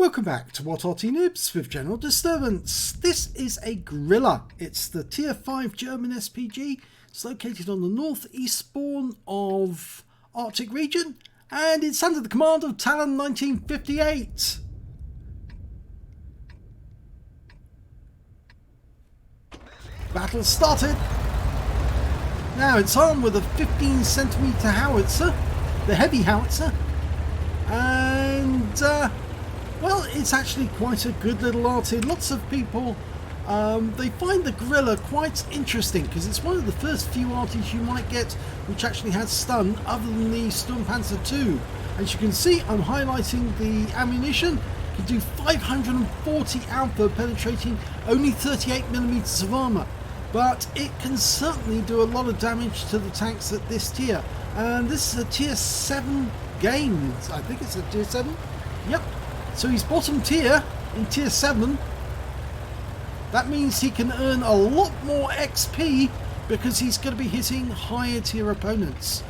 Welcome back to What Arty Noobs with General Disturbance. This is a Grille. It's the Tier 5 German SPG. It's located on the northeast spawn of Arctic region, and it's under the command of Talon 1958. Battle started. Now it's armed with a 15cm howitzer, the heavy howitzer, and well, it's actually quite a good little arty. Lots of people, they find the Grille quite interesting because it's one of the first few arties you might get which actually has stun other than the Sturmpanzer II. As you can see, I'm highlighting the ammunition. It can do 540 alpha, penetrating only 38mm of armour. But it can certainly do a lot of damage to the tanks at this tier. And this is a tier 7 game. I think it's a tier 7. Yep. So he's bottom tier in tier 7. That means he can earn a lot more XP because he's going to be hitting higher tier opponents.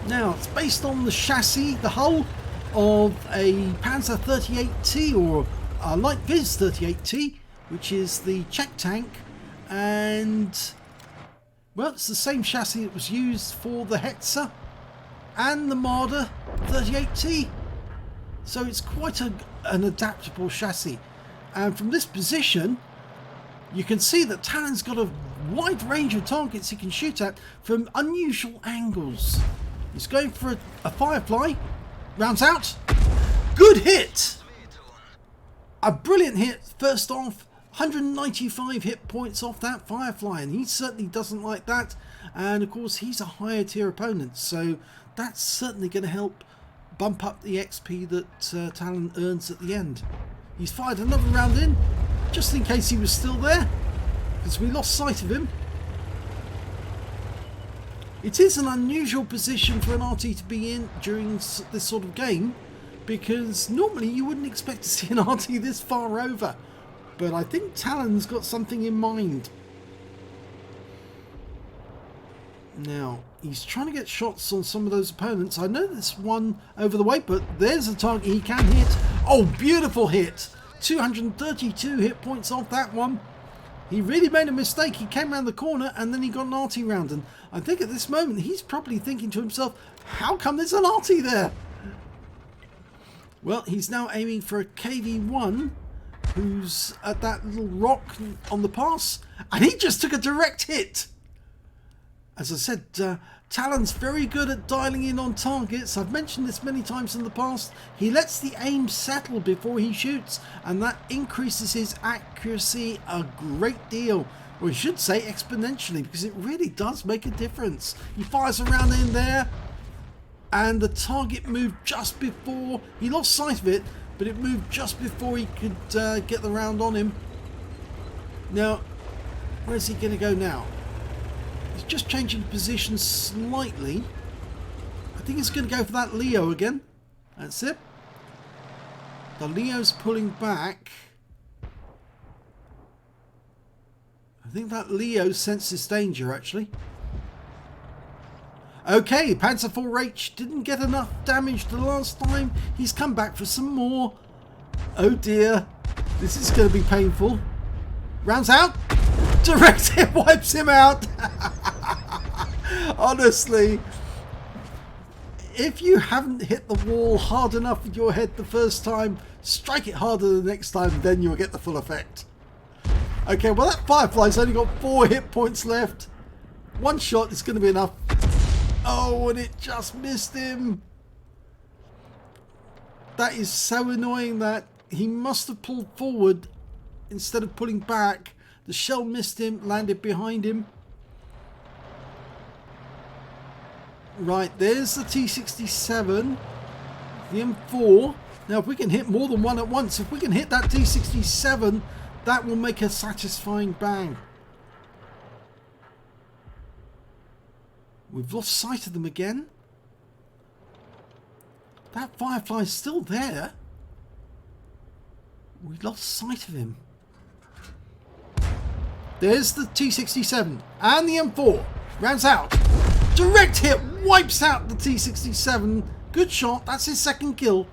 Now, it's based on the chassis, the hull of a Panzer 38T or a Light Viz 38T, which is the Czech tank, and well, it's the same chassis that was used for the Howitzer and the Marder 38T, so it's quite an adaptable chassis. And from this position you can see that Talon's got a wide range of targets he can shoot at from unusual angles. He's going for a Firefly, rounds out, good hit, a brilliant hit. First off, 195 hit points off that Firefly, and he certainly doesn't like that. And of course he's a higher tier opponent, so that's certainly going to help bump up the XP that Talon earns at the end. He's fired another round in, just in case he was still there, because we lost sight of him. It is an unusual position for an Arty to be in during this sort of game, because normally you wouldn't expect to see an Arty this far over. But I think Talon's got something in mind. Now, he's trying to get shots on some of those opponents. I know there's one over the way, but there's a target he can hit. Oh, beautiful hit. 232 hit points off that one. He really made a mistake. He came around the corner and then he got an Arty round. And I think at this moment he's probably thinking to himself, how come there's an Arty there? Well, he's now aiming for a KV-1. Who's at that little rock on the pass, and he just took a direct hit. As I said, Talon's very good at dialing in on targets. I've mentioned this many times in the past. He lets the aim settle before he shoots, and that increases his accuracy a great deal, or I should say exponentially, because it really does make a difference. He fires around in there, and the target moved just before he lost sight of it, but it moved just before he could get the round on him. Now, where's he going to go now? He's just changing position slightly. I think he's going to go for that Leo again. That's it. The Leo's pulling back. I think that Leo senses danger, actually. Okay, Panzer 4H didn't get enough damage the last time. He's come back for some more. Oh dear, this is going to be painful. Rounds out. Direct hit wipes him out. Honestly, if you haven't hit the wall hard enough with your head the first time, strike it harder the next time, then you'll get the full effect. Okay, well that Firefly's only got 4 hit points left. One shot is going to be enough. Oh, and it just missed him. That is so annoying. That he must have pulled forward instead of pulling back. The shell missed him, landed behind him. Right, there's the T67, the M4. Now if we can hit more than one at once, if we can hit that T67, that will make a satisfying bang. We've lost sight of them again. That Firefly's still there. We lost sight of him. There's the T67 and the M4. Rounds out. Direct hit wipes out the T67. Good shot. That's his second kill.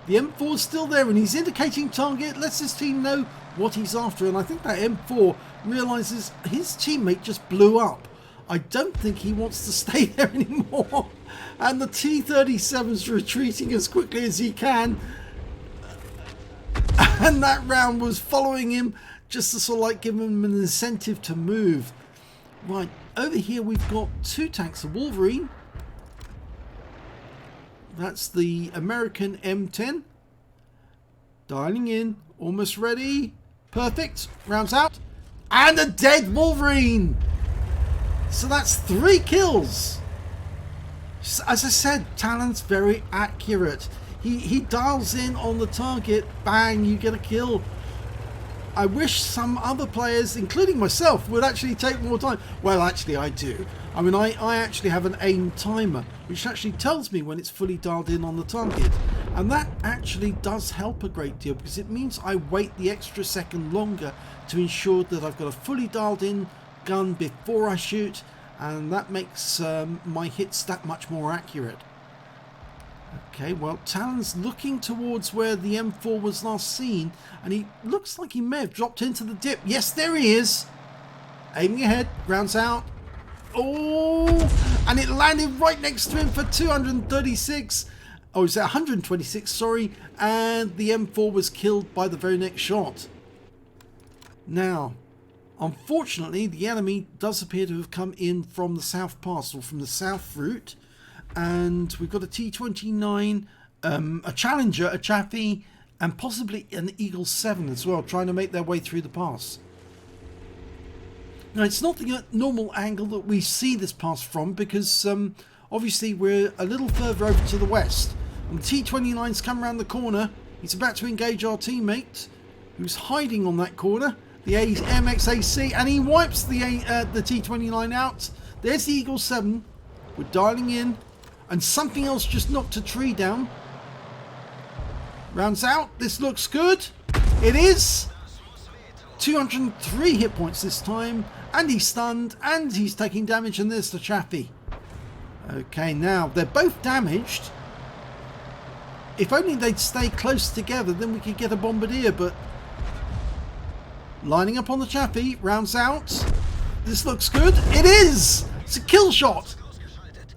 The M4 is still there and he's indicating target, lets his team know what he's after. And I think that M4 realises his teammate just blew up. I don't think he wants to stay there anymore. And the T-37's retreating as quickly as he can. And that round was following him just to sort of like give him an incentive to move. Right, over here we've got two tanks, of Wolverine. That's the American M10. Dialing in, almost ready. Perfect, rounds out. And a dead Wolverine. So that's 3 kills. As I said, Talon's very accurate. He dials in on the target, bang, you get a kill. I wish some other players, including myself, would actually take more time. Well, actually I do. I mean, I actually have an aim timer, which actually tells me when it's fully dialed in on the target. And that actually does help a great deal, because it means I wait the extra second longer to ensure that I've got a fully dialed in gun before I shoot, and that makes my hits that much more accurate. Okay, well, Talon's looking towards where the M4 was last seen, and he looks like he may have dropped into the dip. Yes, there he is. Aiming ahead, rounds out. Oh, and it landed right next to him for 236. Oh, is that 126? Sorry. And the M4 was killed by the very next shot. Now, unfortunately, the enemy does appear to have come in from the south pass, or from the south route. And we've got a T-29, a Challenger, a Chaffee, and possibly an Eagle 7 as well, trying to make their way through the pass. Now, it's not the normal angle that we see this pass from, because obviously we're a little further over to the west. And the T-29's come around the corner. He's about to engage our teammate, who's hiding on that corner, the MXAC, and he wipes the T-29 out. There's the Eagle 7. We're dialing in. And something else just knocked a tree down. Rounds out. This looks good. It is. 203 hit points this time. And he's stunned. And he's taking damage. And there's the Chaffee. Okay, now they're both damaged. If only they'd stay close together, then we could get a bombardier. But lining up on the Chaffee. Rounds out. This looks good. It is. It's a kill shot.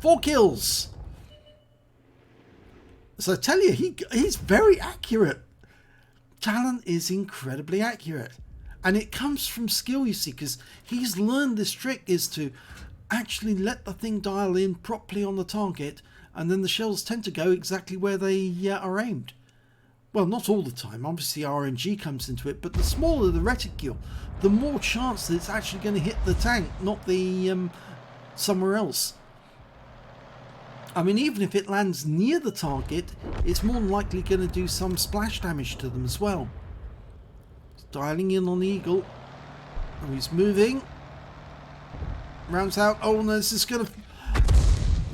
4 kills. So I tell you, he's very accurate. Talon is incredibly accurate. And it comes from skill, you see, because he's learned this trick is to actually let the thing dial in properly on the target, and then the shells tend to go exactly where they are aimed. Well, not all the time. Obviously RNG comes into it, but the smaller the reticule, the more chance that it's actually going to hit the tank, not the somewhere else. I mean, even if it lands near the target, it's more than likely going to do some splash damage to them as well. He's dialing in on the Eagle. Oh, he's moving. Rounds out. Oh no, this is going to...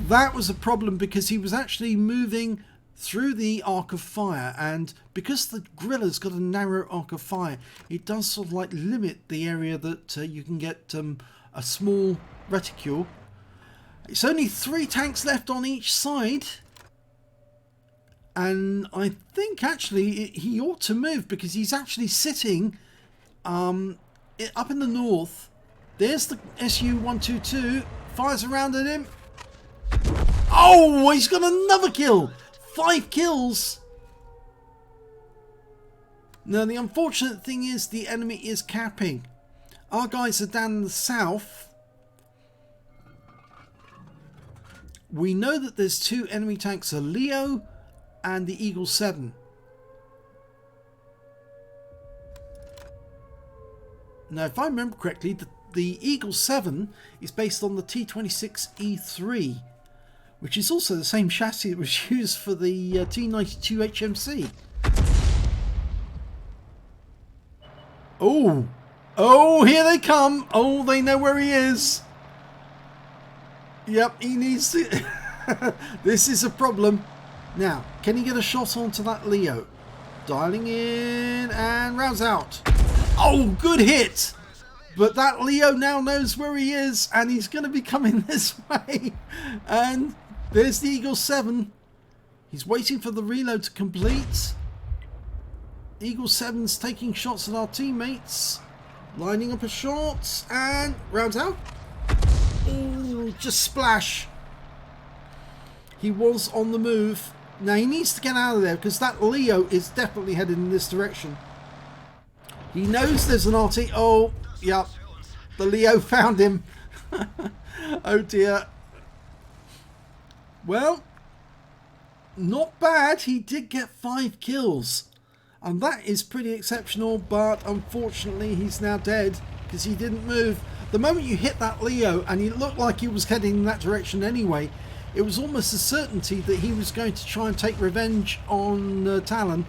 That was a problem, because he was actually moving through the arc of fire, and because the Grille's got a narrow arc of fire, it does sort of like limit the area that you can get a small reticule. It's only 3 tanks left on each side, and I think actually he ought to move, because he's actually sitting up in the north. There's the Su-122, fires around at him. Oh, he's got another kill. 5 kills. Now the unfortunate thing is the enemy is capping. Our guys are down in the south. We know that there's 2 enemy tanks, a Leo and the Eagle 7. Now, if I remember correctly, the Eagle 7 is based on the T26E3, which is also the same chassis that was used for the T92 HMC. Oh, oh, here they come. Oh, they know where he is. Yep, he needs to... This is a problem. Now, can he get a shot onto that Leo? Dialing in and rounds out. Oh, good hit. But that Leo now knows where he is, and he's going to be coming this way. And there's the Eagle 7. He's waiting for the reload to complete. Eagle 7's taking shots at our teammates. Lining up a shot and rounds out. Ooh, just splash. He was on the move. Now he needs to get out of there because that Leo is definitely headed in this direction. He knows there's an Arty. Oh, yeah. The Leo found him. Oh dear. Well, not bad. He did get 5 kills. And that is pretty exceptional, but unfortunately he's now dead because he didn't move. The moment you hit that Leo, and he looked like he was heading in that direction anyway, it was almost a certainty that he was going to try and take revenge on Talon.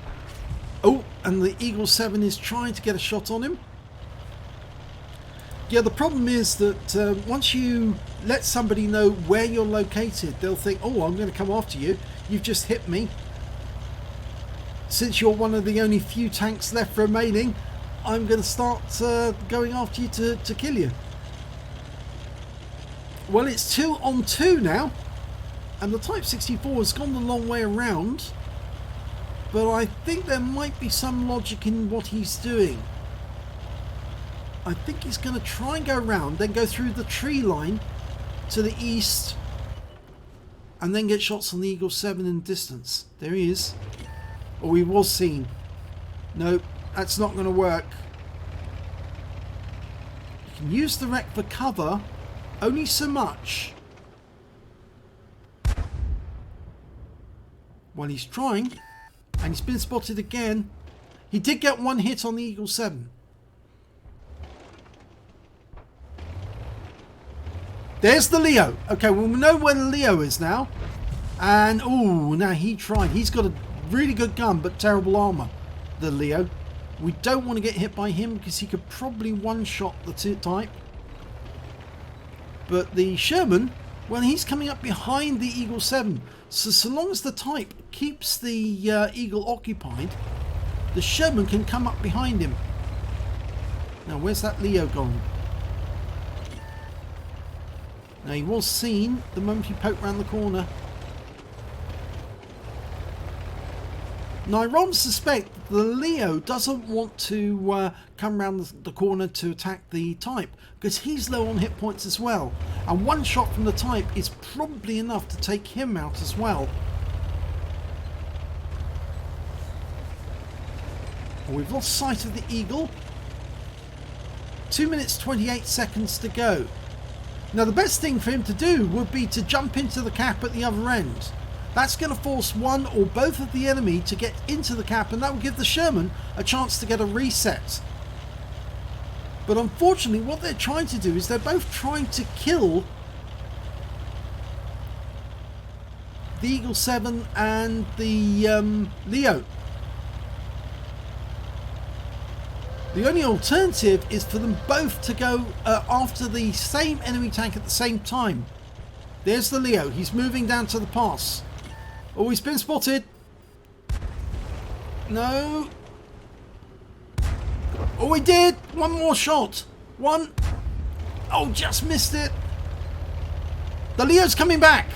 Oh, and the Eagle 7 is trying to get a shot on him. Yeah, the problem is that once you let somebody know where you're located, they'll think, oh, I'm going to come after you. You've just hit me. Since you're one of the only few tanks left remaining, I'm going to start going after you to kill you. Well, it's 2 on 2 now. And the Type 64 has gone the long way around. But I think there might be some logic in what he's doing. I think he's going to try and go around, then go through the tree line to the east. And then get shots on the Eagle 7 in the distance. There he is. Oh, he was seen. No, that's not going to work. You can use the wreck for cover, only so much. Well, he's trying, and he's been spotted again. He did get 1 hit on the Eagle 7. There's the Leo. Okay, well, we know where the Leo is now. And, oh, now he tried. He's got a really good gun, but terrible armor, the Leo. We don't want to get hit by him because he could probably one-shot the Type. But the Sherman, well, he's coming up behind the Eagle 7. So long as the Type keeps the Eagle occupied, the Sherman can come up behind him. Now, where's that Leo gone? Now, he was seen the moment he poked round the corner. Now, I rather suspect the Leo doesn't want to come round the corner to attack the Type because he's low on hit points as well. And one shot from the Type is probably enough to take him out as well. We've lost sight of the Eagle. 2 minutes 28 seconds to go. Now, the best thing for him to do would be to jump into the cap at the other end. That's going to force one or both of the enemy to get into the cap, and that will give the Sherman a chance to get a reset. But unfortunately, what they're trying to do is they're both trying to kill the Eagle 7 and the Leo. The only alternative is for them both to go after the same enemy tank at the same time. There's the Leo. He's moving down to the pass. Oh, he's been spotted. No. Oh, he did. One more shot. One. Oh, just missed it. The Leo's coming back.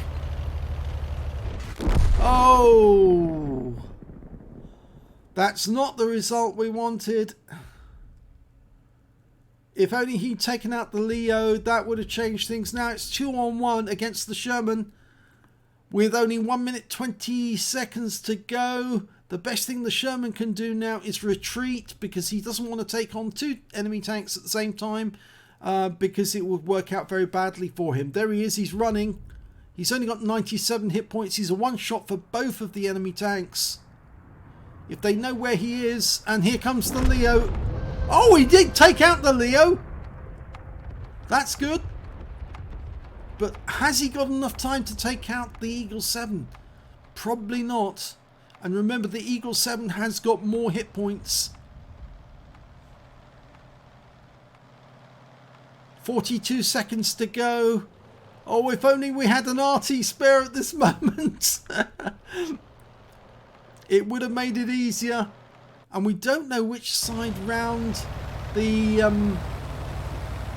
Oh. That's not the result we wanted. If only he'd taken out the Leo, that would have changed things. Now it's 2 on 1 against the Sherman. With only 1 minute 20 seconds to go, the best thing the Sherman can do now is retreat because he doesn't want to take on 2 enemy tanks at the same time because it would work out very badly for him. There he is, he's running. He's only got 97 hit points. He's a one-shot for both of the enemy tanks. If they know where he is, and here comes the Leo. Oh, he did take out the Leo. That's good. But has he got enough time to take out the Eagle 7? Probably not. And remember, the Eagle 7 has got more hit points. 42 seconds to go. Oh, if only we had an Arty spare at this moment. It would have made it easier. And we don't know which side round the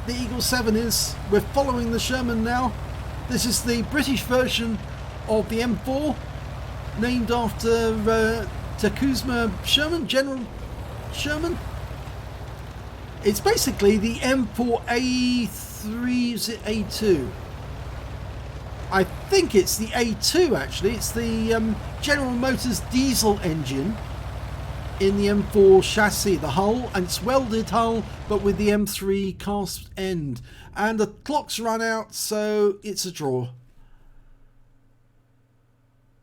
Eagle 7 is. We're following the Sherman now. This is the British version of the M4. named after Takuzma Sherman, General Sherman. It's basically the M4A3, is it A2? I think it's the A2 actually. It's the General Motors diesel engine in the M4 chassis, the hull, and it's welded hull but with the M3 cast end. And the clock's run out, so it's a draw.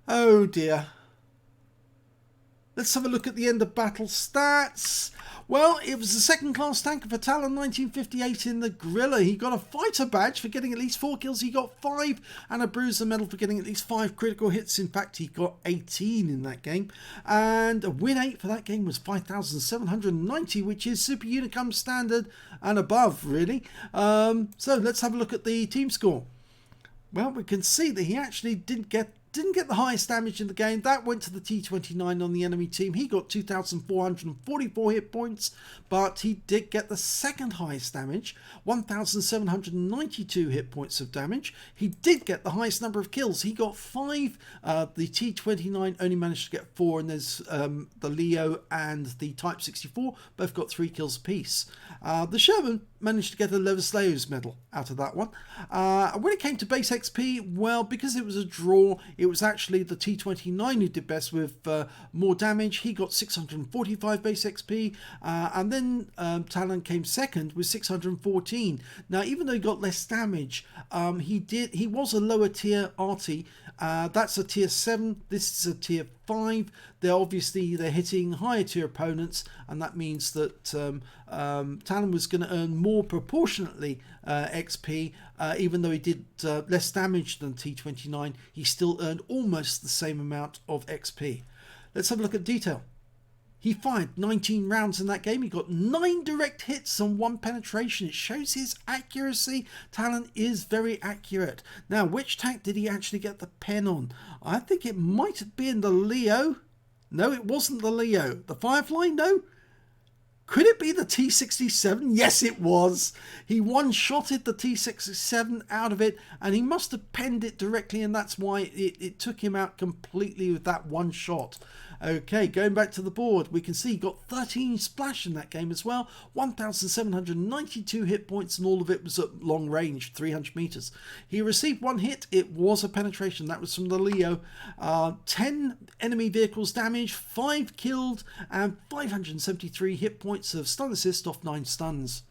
Oh dear. Let's have a look at the end of battle stats. Well, it was the second class tanker for Talon 1958 in the Grille. He got a fighter badge for getting at least 4 kills. He got 5 and a bruiser medal for getting at least 5 critical hits. In fact, he got 18 in that game. And a win 8 for that game was 5,790, which is Super Unicum standard and above, really. So let's have a look at the team score. Well, we can see that he actually didn't get the highest damage in the game. That went to the T29 on the enemy team. He got 2,444 hit points, but he did get the second highest damage, 1,792 hit points of damage. He did get the highest number of kills. He got 5. The T29 only managed to get 4, and there's the Leo and the Type 64 both got 3 kills apiece. The Sherman managed to get a Levislayer's medal out of that one. When it came to base XP, well, because it was a draw, it was actually the T29 who did best with more damage. He got 645 base XP, and then Talon came second with 614. Now, even though he got less damage, he was a lower tier Arty. That's a tier 7. This is a tier 5. They're hitting higher tier opponents, and that means that Talon was going to earn more proportionately XP. Even though he did less damage than T29, he still earned almost the same amount of XP. Let's have a look at detail. He fired 19 rounds in that game. He got 9 direct hits and 1 penetration. It shows his accuracy. Talon is very accurate. Now, which tank did he actually get the pen on? I think it might have been the Leo. No, it wasn't the Leo. The Firefly? No. Could it be the T67? Yes, it was. He one-shotted the T67 out of it, and he must have penned it directly, and that's why it took him out completely with that one shot. Okay, going back to the board, we can see he got 13 splash in that game as well, 1,792 hit points, and all of it was at long range, 300 meters. He received 1 hit. It was a penetration. That was from the Leo. 10 enemy vehicles damaged, 5 killed, and 573 hit points of stun assist off 9 stuns.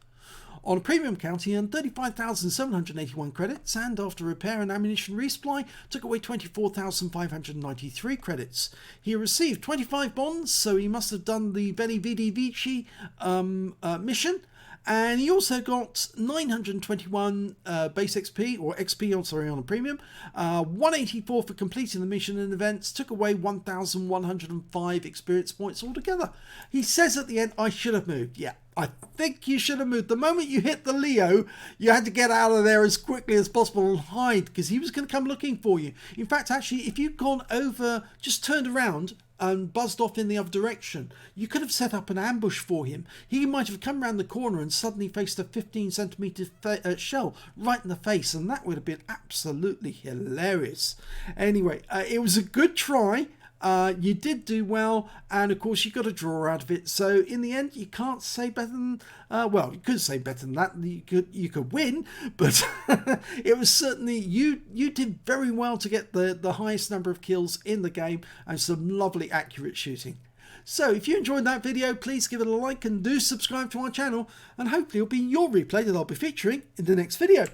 On a premium count, he earned 35,781 credits, and after repair and ammunition resupply, took away 24,593 credits. He received 25 bonds, so he must have done the Beni Vidi Vici mission. And he also got 921 base XP, or XP, on a premium, 184 for completing the mission and events, took away 1,105 experience points altogether. He says at the end, I should have moved. Yeah, I think you should have moved. The moment you hit the Leo, you had to get out of there as quickly as possible and hide, because he was going to come looking for you. In fact, actually, if you'd gone over, just turned around and buzzed off in the other direction, you could have set up an ambush for him. He might have come around the corner and suddenly faced a 15 centimeter shell right in the face, and that would have been absolutely hilarious. Anyway, it was a good try. You did do well, and of course you got a draw out of it. So in the end, you can't say better than well, you could say better than that. You could win, but it was certainly you did very well to get the highest number of kills in the game and some lovely accurate shooting. So if you enjoyed that video, please give it a like and do subscribe to our channel, and hopefully it'll be your replay that I'll be featuring in the next video.